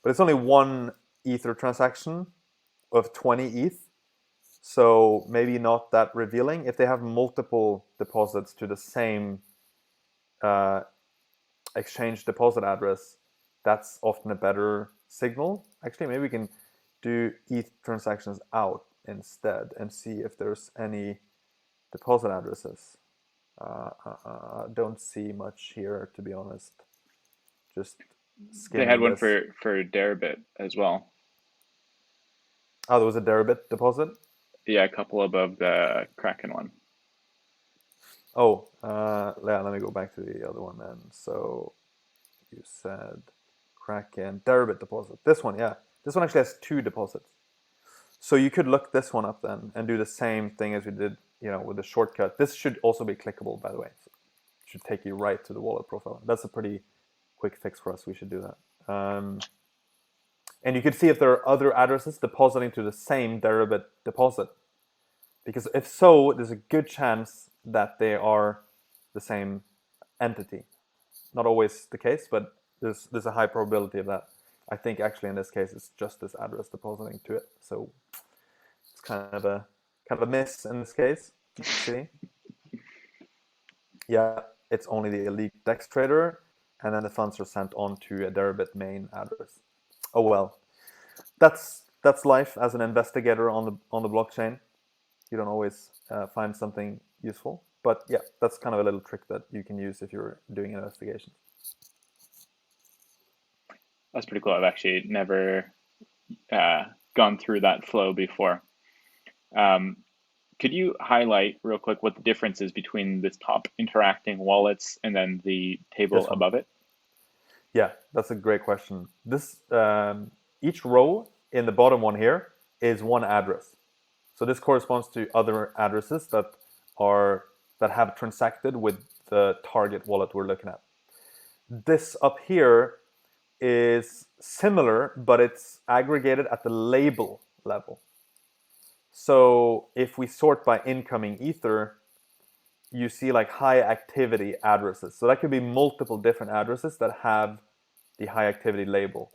But it's only one Ether transaction of 20 ETH. So maybe not that revealing. If they have multiple deposits to the same uh, exchange deposit address, that's often a better signal. Actually, maybe we can do ETH transactions out instead and see if there's any deposit addresses. Don't see much here, to be honest. Just They had skimming one this. for Deribit as well. Oh, there was a Deribit deposit. Yeah, a couple above the Kraken one. Oh, yeah, let me go back to the other one then. So you said Kraken Deribit deposit. This one, yeah. This one actually has two deposits. So you could look this one up then and do the same thing as we did, with the shortcut. This should also be clickable, by the way. So it should take you right to the wallet profile. That's a pretty quick fix for us. We should do that. And you can see if there are other addresses depositing to the same Deribit deposit. Because if so, there's a good chance that they are the same entity. Not always the case, but there's a high probability of that. I think actually in this case it's just this address depositing to it. So it's kind of a miss in this case. Let's see. Yeah, it's only the elite DEX trader, and then the funds are sent on to a Deribit main address. Oh well, that's life as an investigator on the blockchain. You don't always find something useful, but yeah, that's kind of a little trick that you can use if you're doing investigations. That's pretty cool. I've actually never gone through that flow before. Um, could you highlight real quick what the difference is between this top interacting wallets and then the table This one. above it? Yeah, that's a great question. This each row in the bottom one here is one address. So this corresponds to other addresses that have transacted with the target wallet we're looking at. This up here is similar, but it's aggregated at the label level. So if we sort by incoming ether, you see like high activity addresses. So that could be multiple different addresses that have the high activity label.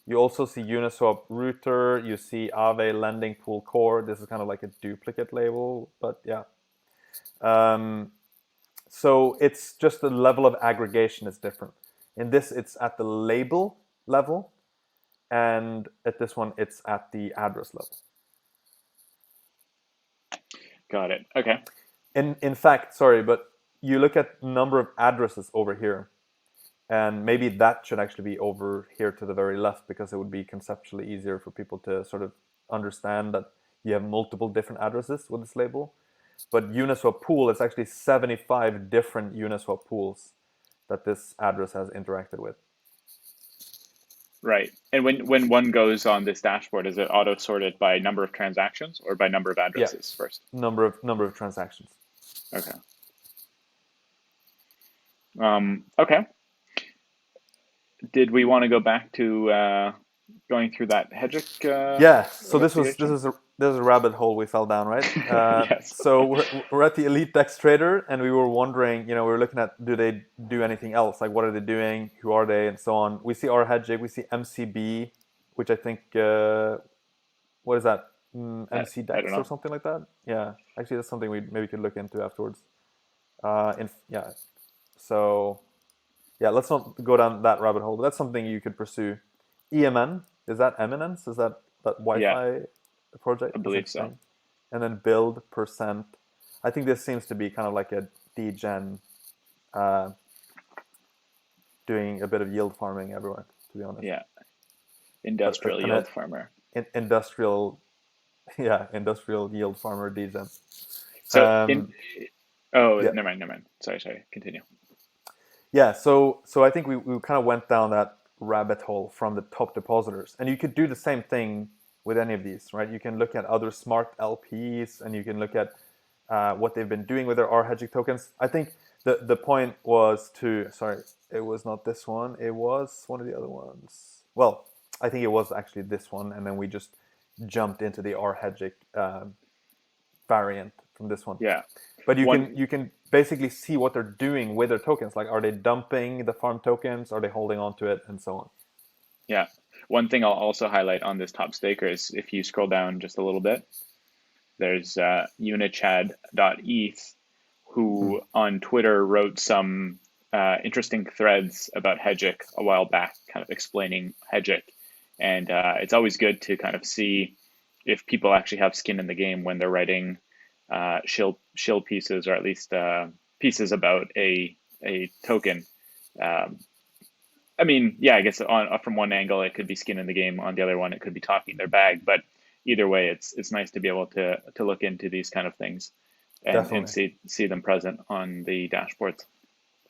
You also see Uniswap router, you see Aave lending pool core. This is kind of like a duplicate label, but yeah. So it's just the level of aggregation is different. In this, it's at the label level, and at this one, it's at the address level. Got it. Okay. In fact, sorry, but you look at number of addresses over here, and maybe that should actually be over here to the very left because it would be conceptually easier for people to sort of understand that you have multiple different addresses with this label. But Uniswap pool is actually 75 different Uniswap pools that this address has interacted with. Right. And when one goes on this dashboard, is it auto sorted by number of transactions or by number of Yeah, addresses first? number of transactions. Okay. Okay. Did we want to go back to going through that Hedgick Yeah, so this was this investigation? is a this is a rabbit hole we fell down, right? Yes. So we're at the Elite Dex Trader, and we were wondering, we were looking at do they do anything else? Like, what are they doing? Who are they? And so on. We see our Hedgig, we see MCB, which I think what is that? MC I don't Dex or know. something like that. Yeah, actually, that's something we maybe could look into afterwards. Yeah, so yeah, let's not go down that rabbit hole. But that's something you could pursue. EMN, is that Eminence? Is that Yeah, Wi-Fi project? I That's believe so. interesting. And then build percent. I think this seems to be kind of like a degen, uh, doing a bit of yield farming everywhere. To be honest, Yeah, industrial an yield farmer. industrial, yeah, industrial yield farmer degen. So in Um, oh, yeah, never mind, never mind. Sorry. Continue. yeah. So I think we kind of went down that rabbit hole from the top depositors, and you could do the same thing with any of these, right? You can look at other smart LPs, and you can look at what they've been doing with their R-Hedgic tokens. I think the point was to, sorry, it was not this one. It was one of the other ones. Well, I think it was actually this one, and then we just jumped into the R-Hedgic variant from this one. Yeah. But One, you can basically see what they're doing with their tokens. Like, are they dumping the farm tokens? Are they holding on to it, and so on? yeah. One thing I'll also highlight on this top staker is if you scroll down just a little bit, there's unichad.eth Hmm. who on Twitter wrote some interesting threads about Hedgick a while back, kind of explaining Hedgick. And it's always good to kind of see if people actually have skin in the game when they're writing shill pieces, or at least pieces about a token. Um, I mean, yeah, I guess from one angle it could be skin in the game. On the other one, it could be talking their bag. But either way, it's nice to be able to look into these kind of things. and Definitely. see them present on the dashboards.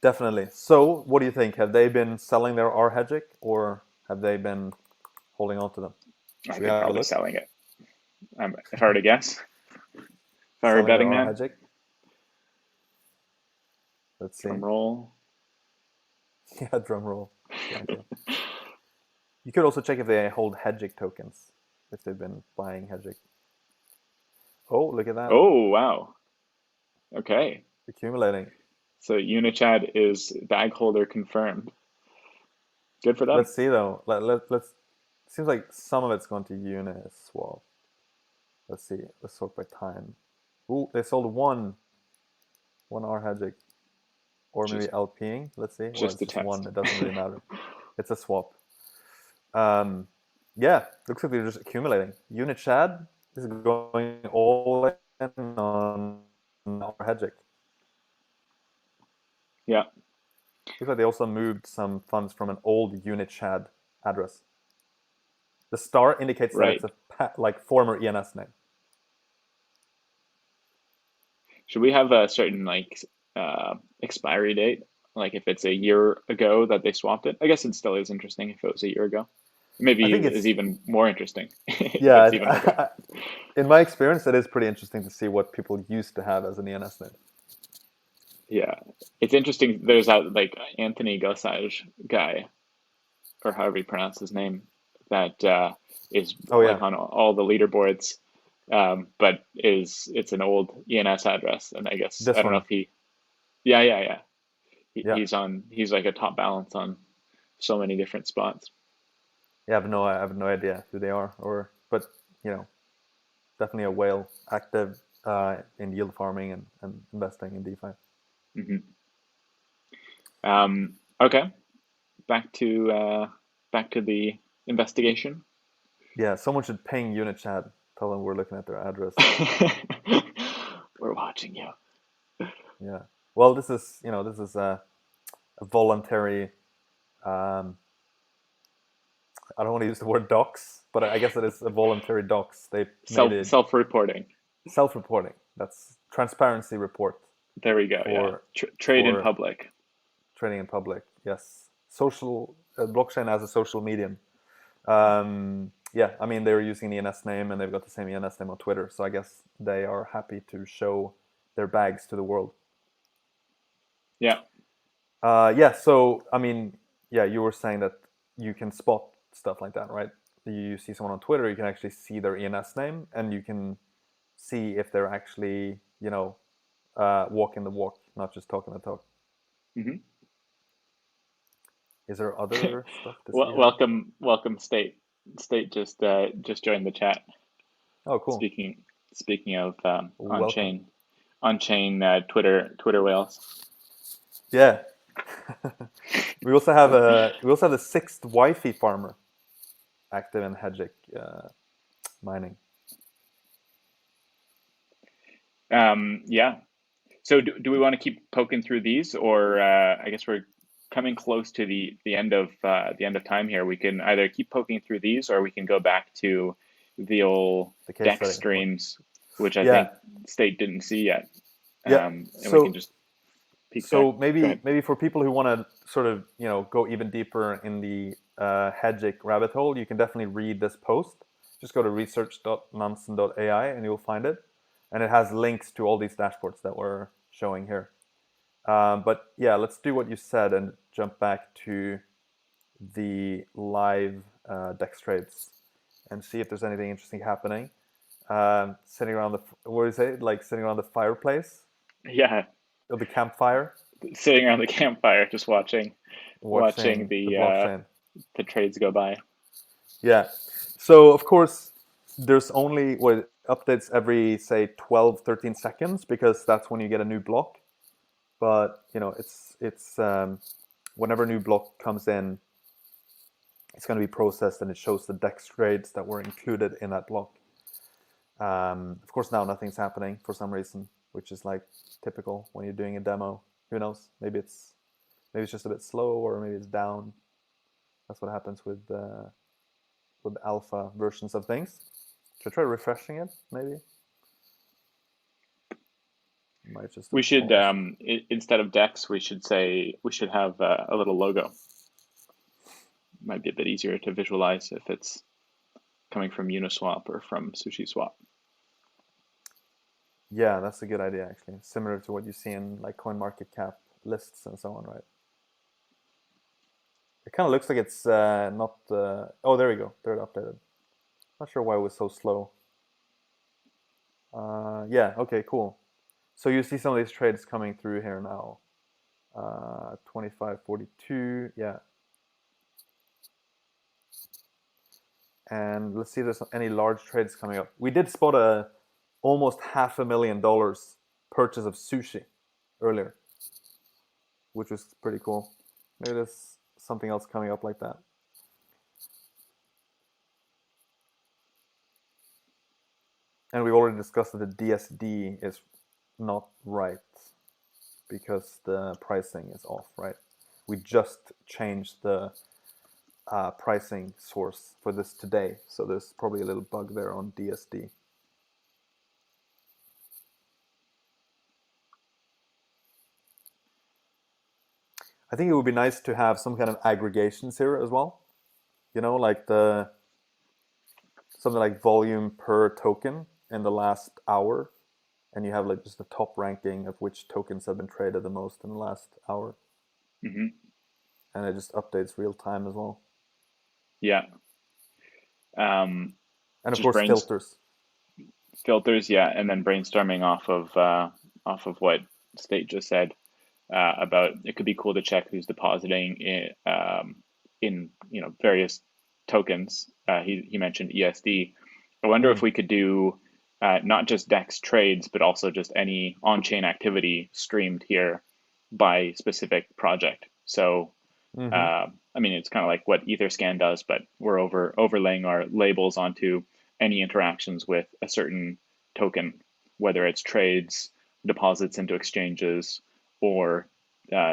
Definitely. So, what do you think? Have they been selling their R-Hedgic, or have they been holding on to them? I Should we think have a probably look? selling it. If I were to guess, if I were a Selling their betting man, R-Hedgic. Let's see. drum roll. Yeah, drum roll. Exactly. You could also check if they hold Hedgic tokens, if they've been buying Hedgic. Oh, look at that. Oh wow. Okay. Accumulating. So Unichad is bag holder confirmed. Good for them. Let's see though. Let's. Seems like some of it's going to Uniswap. Let's see. Let's sort by time. Ooh, they sold one R-Hedgic, or maybe Just LPing. Let's see. Or just it's a just one. test. It doesn't really matter. It's a swap. Um, yeah, looks like they're just accumulating. Unit Chad is going all in on Hedgic. Yeah. Looks like they also moved some funds from an old Unit Chad address. The star indicates that it's Right. a like former ENS name. Should we have a certain like expiry date? Like if it's a year ago that they swapped it? I guess it still is interesting if it was a year ago. I Maybe think is it's even more interesting if it's even older. yeah. In my experience, it is pretty interesting to see what people used to have as an ENS name. Yeah. It's interesting. There's that like Anthony Gossage guy, or however you pronounce his name, that is Oh like yeah, on all the leaderboards, but it's an old ENS address, and I guess this I don't know one. if he, yeah, yeah, yeah, Yeah, he's like a top balance on so many different spots. yeah. I have no idea who they are, or but you know, definitely a whale active in yield farming and investing in DeFi. Hmm. Okay, back to uh, back to the investigation. Yeah, someone should ping Unit Chat, tell them we're looking at their address. We're watching you. Yeah. Well, this is a voluntary. Um, I don't want to use the word docs, but I guess it is a voluntary docs. They made it Self-reporting. self-reporting. That's transparency report There we go. Yeah, for trade in for public. trading in public. Yes, social blockchain as a social medium. Yeah, I mean they're using the ENS name and they've got the same ENS name on Twitter, so I guess they are happy to show their bags to the world. Yeah. Yeah, so I mean, yeah, you were saying that you can spot stuff like that, right? You see someone on Twitter, you can actually see their ENS name, and you can see if they're actually, walking the walk, not just talking the talk. Hmm. Is there other stuff to see Well, here? welcome, State. State just joined the chat. Oh, cool. Speaking of Welcome. on chain Twitter whales. Yeah. We also have the sixth Wi-Fi farmer active in Hedgic mining. Yeah. So do we want to keep poking through these, or I guess we're coming close to the end of time here. We can either keep poking through these, or we can go back to the old The case deck study. streams, which I Yeah. think State didn't see yet, Yeah. and we can So just peek there. so Go maybe ahead. maybe for people who want to sort of go even deeper in the Hedgic rabbit hole, you can definitely read this post. Just go to research.nansen.ai and you'll find it, and it has links to all these dashboards that we're showing here. But yeah, let's do what you said and jump back to the live DEX trades and see if there's anything interesting happening. Sitting around what do you say? Like sitting around the fireplace Yeah, or the campfire, sitting around the campfire, just watching watching the blockchain. the trades go by. Yeah. So of course, there's only what updates every say 12, 13 seconds because that's when you get a new block. But it's whenever a new block comes in, it's going to be processed and it shows the DEX trades that were included in that block. Of course, now nothing's happening for some reason, which is like typical when you're doing a demo. Who knows? Maybe it's just a bit slow, or maybe it's down. That's what happens with alpha versions of things. Should I try refreshing it? Maybe. Might just We have should paused. instead of Dex, we should have a little logo. Might be a bit easier to visualize if it's coming from Uniswap or from SushiSwap. Yeah, that's a good idea actually. Similar to what you see in like CoinMarketCap lists and so on, right? It kind of looks like it's not. Oh, there we go. There it updated. Not sure why it was so slow. Yeah. Okay. Cool. So you see some of these trades coming through here now. 25.42. Yeah. And let's see if there's any large trades coming up. We did spot a almost $500,000 purchase of sushi earlier, which was pretty cool. Maybe there's something else coming up like that. And we already discussed that the DSD is not right because the pricing is off, right? We just changed the pricing source for this today, so there's probably a little bug there on DSD. I think it would be nice to have some kind of aggregations here as well. You know, like the something like volume per token in the last hour, and you have like just the top ranking of which tokens have been traded the most in the last hour, Hmm. and it just updates real time as well. Yeah. Um, And of just course, brains filters. filters, yeah, and then brainstorming off of what State just said about it could be cool to check who's depositing in various tokens. He mentioned ESD. I wonder if Mm. we could do not just DEX trades, but also just any on-chain activity streamed here by specific project. So Mm-hmm. I mean, it's kind of like what Etherscan does, but we're overlaying our labels onto any interactions with a certain token, whether it's trades, deposits into exchanges, or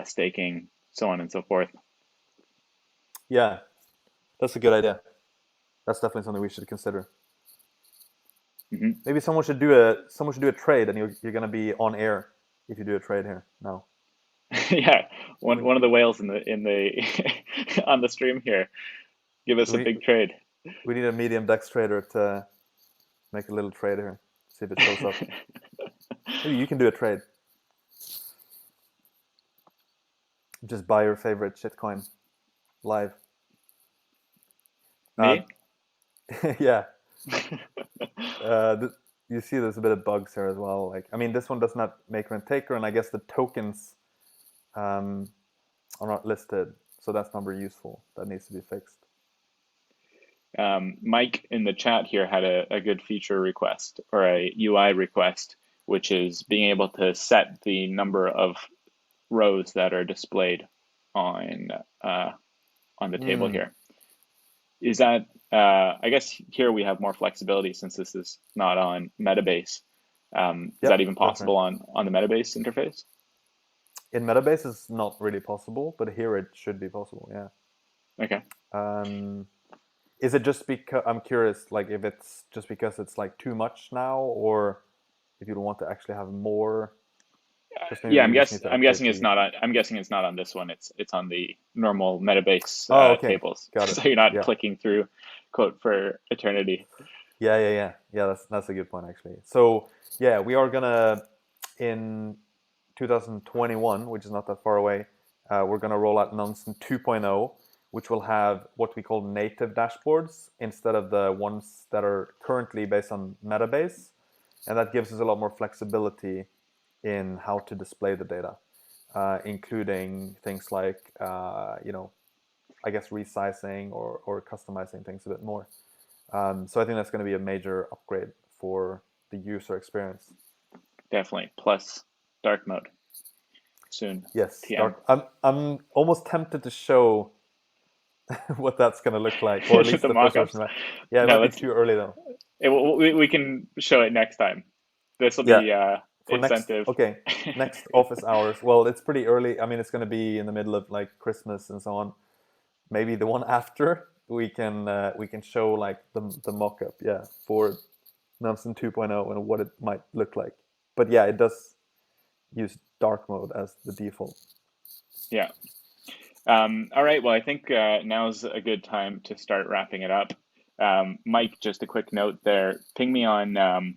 staking, so on and so forth. Yeah, that's a good idea. That's definitely something we should consider. Hmm. Maybe someone should do a trade, and you're gonna be on air if you do a trade here now. Yeah, We one of the whales in the on the stream here. Give us a we big trade. we need a medium dex trader to make a little trade here. See if it shows up. Maybe you can do a trade. Just buy your favorite shitcoin live. Uh, Me? yeah. Th You see, there's a bit of bugs here as well. Like, I mean, this one does not maker and taker, and I guess the tokens um, are not listed, so that's not very useful. That needs to be fixed. Mike in the chat here had a good feature request or a UI request, which is being able to set the number of rows that are displayed on uh, on the table Mm. here. Is that I guess here we have more flexibility since this is not on Metabase. Is that Yep, even that's right. possible on the Metabase interface? In Metabase, it's not really possible, but here it should be possible. Yeah. Okay. Um, is it just because I'm curious, like if it's just because it's like too much now, or if you want to actually have more? Because maybe Yeah, we just need to I'm update guessing it's the. not on I'm guessing it's not on this one. It's on the normal Metabase Oh, okay, tables. got it. So you're not Yeah, clicking through quote for eternity. yeah. That's a good point actually. So yeah, we are gonna in 2021, which is not that far away. We're gonna roll out Nansen 2.0, which will have what we call native dashboards instead of the ones that are currently based on Metabase, and that gives us a lot more flexibility in how to display the data, including things like I guess resizing or customizing things a bit more. So I think that's going to be a major upgrade for the user experience. Definitely. Plus dark mode soon. Yes, TM. dark. I'm almost tempted to show what that's going to look like, or at least The the first version mock-ups. of it. Yeah, it No, might be let's too early though. we can show it next time. This will Yeah, be for next. incentive. Okay, next office hours. Well, it's pretty early. I mean, it's going to be in the middle of like Christmas and so on. Maybe the one after we can show like the mock-up, yeah, for Nansen 2.0 and what it might look like. But yeah, it does. use dark mode as the default. Yeah. All right. Well, I think now's a good time to start wrapping it up. Mike, just a quick note there. Ping me on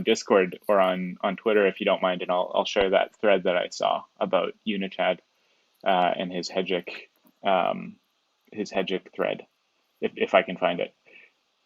Discord or on Twitter if you don't mind, and I'll share that thread that I saw about Unichad and his Hedgic thread if I can find it.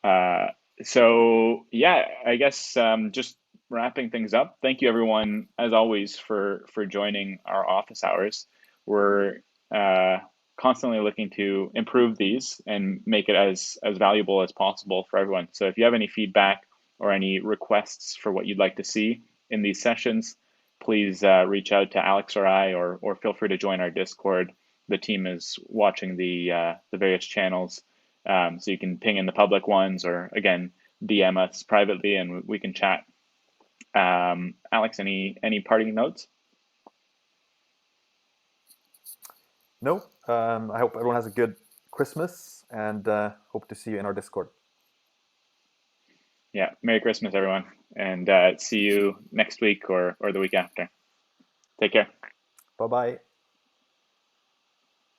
Uh, so yeah, I guess just wrapping things up. Thank you everyone, as always, for joining our office hours. We're uh, constantly looking to improve these and make it as valuable as possible for everyone. So if you have any feedback or any requests for what you'd like to see in these sessions, please reach out to Alex or I, or feel free to join our Discord. The team is watching the various channels, so you can ping in the public ones, or again DM us privately and we can chat. Alex, any parting notes? No, I hope everyone has a good Christmas and hope to see you in our Discord. Yeah, Merry Christmas, everyone, and see you next week or the week after. Take care. Bye bye.